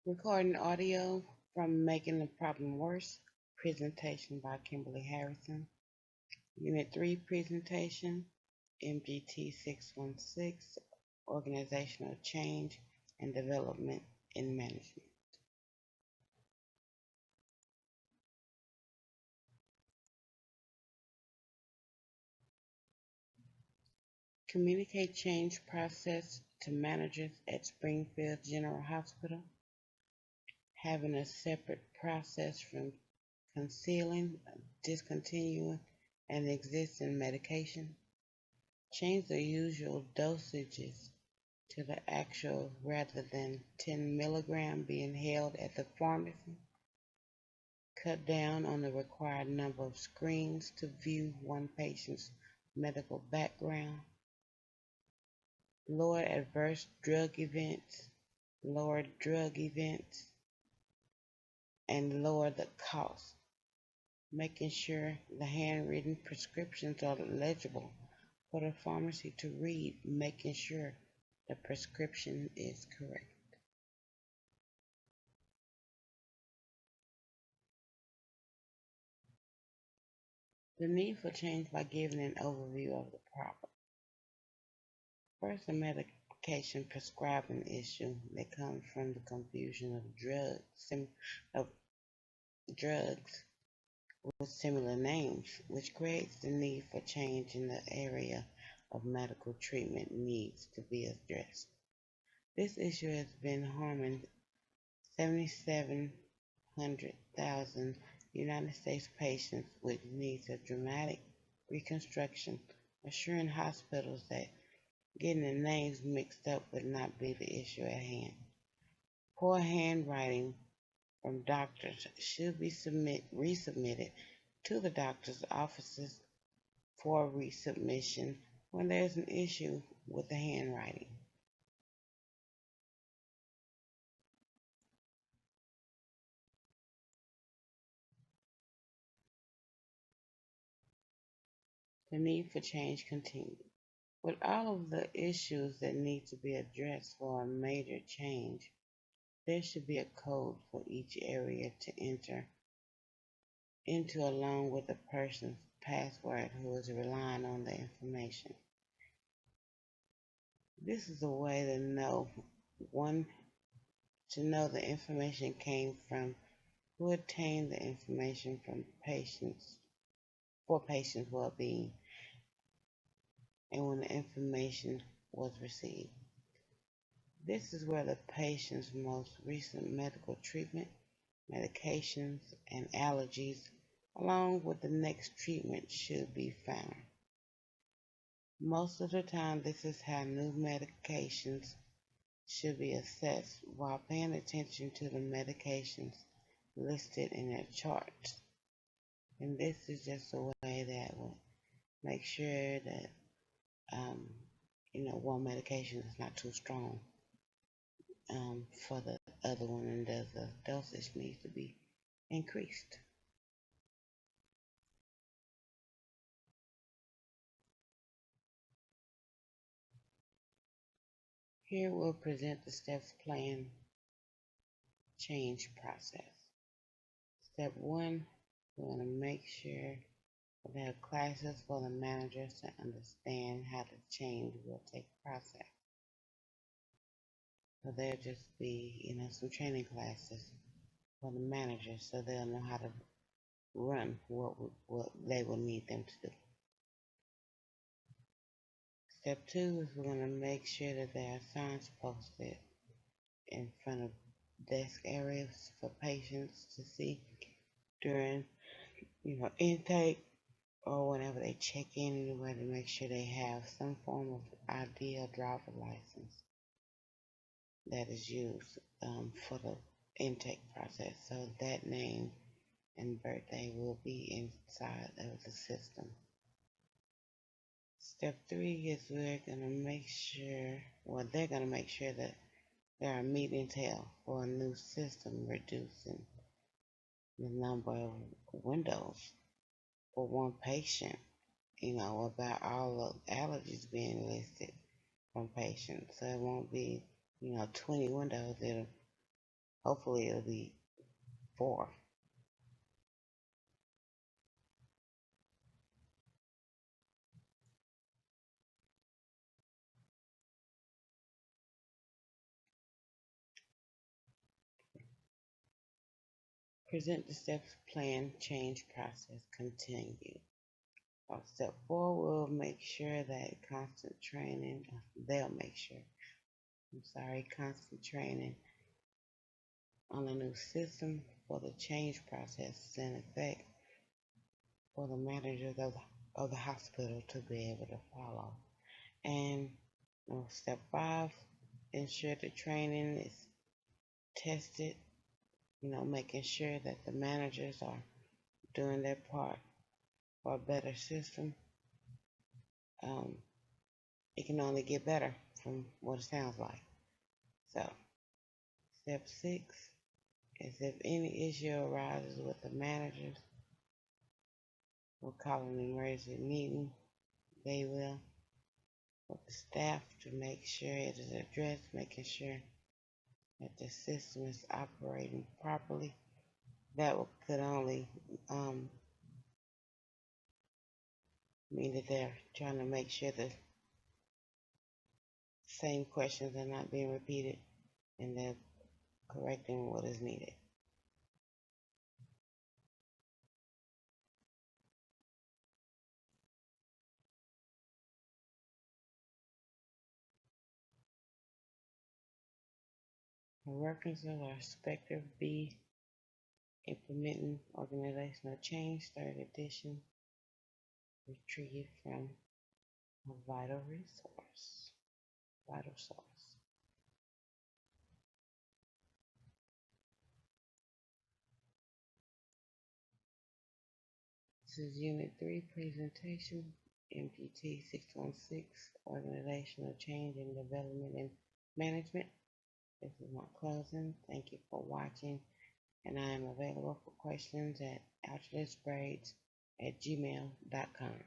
Recording audio from Making the Problem Worse, presentation by Kimberly Harrison. Unit 3 presentation, MGT 616, Organizational Change and Development in Management. Communicate change process to managers at Springfield General Hospital, having a separate process from concealing, discontinuing, and existing medication. Change the usual dosages to the actual rather than 10 milligram being held at the pharmacy. Cut down on the required number of screens to view one patient's medical background. Lower adverse drug events, lower drug events, and lower the cost. Making sure the handwritten prescriptions are legible for the pharmacy to read, making sure the prescription is correct. The need for change by giving an overview of the problem. First, the medication prescribing issue that comes from the confusion of drugs with similar names, which creates the need for change in the area of medical treatment needs to be addressed. This issue has been harming 7,700,000 United States patients with needs of dramatic reconstruction, assuring hospitals that getting the names mixed up would not be the issue at hand. Poor handwriting from doctors should be resubmitted to the doctor's offices for resubmission when there is an issue with the handwriting. The need for change continues. With all of the issues that need to be addressed for a major change, there should be a code for each area to enter into along with the person's password who is relying on the information. This is a way to know one to know the information came from who obtained the information from patients for patients' well-being and when the information was received. This is where the patient's most recent medical treatment, medications, and allergies, along with the next treatment, should be found. Most of the time, this is how new medications should be assessed while paying attention to the medications listed in their charts. And this is just a way that will make sure that one medication is not too strong for the other one, and the dosage needs to be increased. Here we'll present the steps plan change process. Step 1, we're going to make sure we have classes for the managers to understand how the change will take process. So there'll just be, some training classes for the managers so they'll know how to run what they will need them to do. Step 2 is we're going to make sure that there are signs posted in front of desk areas for patients to see during, intake or whenever they check in anywhere, to make sure they have some form of ID or driver license that is used for the intake process. So that name and birthday will be inside of the system. Step 3 is they're going to make sure that there are meetings held for a new system, reducing the number of windows for one patient, about all the allergies being listed from patients. So it won't be, 20 windows. It'll Hopefully it'll be 4. Present the steps, plan, change process, continue. Step 4 will make sure that constant training, they'll make sure, constant training on the new system for the change process is in effect for the managers of the hospital to be able to follow. And step 5, ensure the training is tested, making sure that the managers are doing their part for a better system. It can only get better from what it sounds like. So, step 6 is if any issue arises with the managers, we'll call an emergency meeting. They will, with the staff, to make sure it is addressed, making sure that the system is operating properly. That could only mean that they're trying to make sure the same questions are not being repeated and they're correcting what is needed. References are Spectre B, Implementing Organizational Change, 3rd edition, retrieved from a vital source. This is Unit 3 presentation, MPT 616, Organizational Change in Development and Management. This is my closing. Thank you for watching, and I am available for questions at alternatesbraids@gmail.com.